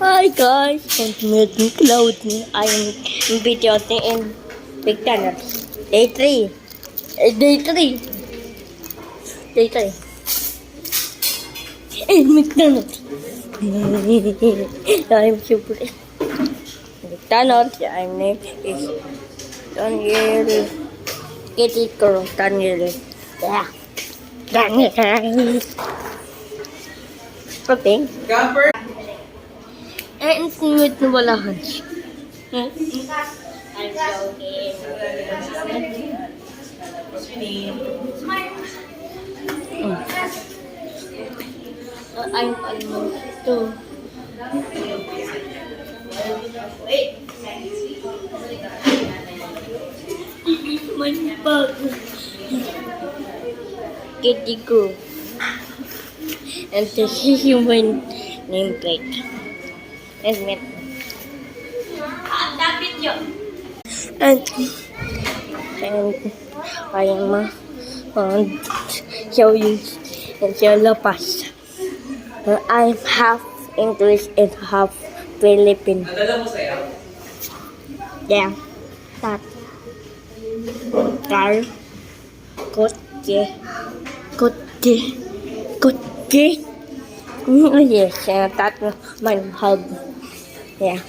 Hi guys, and meeting cloud me. I am video in Big Tanner. Day 3. Day 3. Day 3. In McDonald's. I'm super. McDonald's. I'm name is Daniel. Get it girl, Daniel. Yeah. Daniel. Okay. Camper. And smooth na walahan siya. I'm joking. I'm almost to. My bag. Kitty go. And this is human nameplate. And met. And I am show you and show lapas. I'm half English and half Philippine. Nadala mo sa'yo? Yeah. That. Car. Kotse. Kotse. Kotse. Yes, that my hub. Yeah.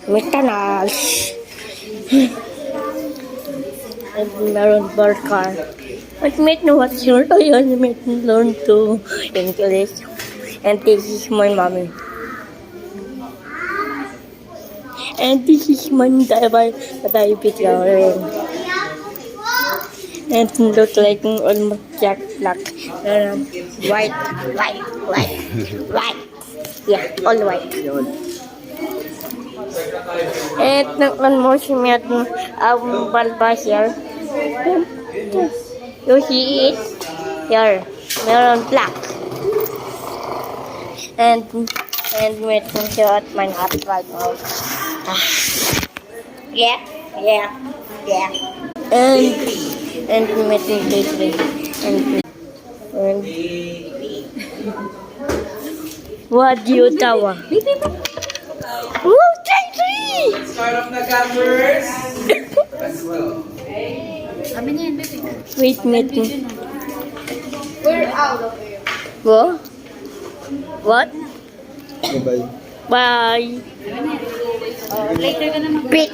McDonald's. And meron burger. But make no what's your yun, make learn to English. And this is my mommy. And this is my diabetes. And look like almost Jack Black. White. Yeah, all white. And one si Matt balbas here. You see it? Here. Meron black. And wait siya at my hot right now. Yeah. And meeting day 3. And what do you tawa? Oh, day 3! Start off na campers. Let's go. Wait, meeting. We're out of here. What? Bye-bye. Bye. Later ka naman. Pick.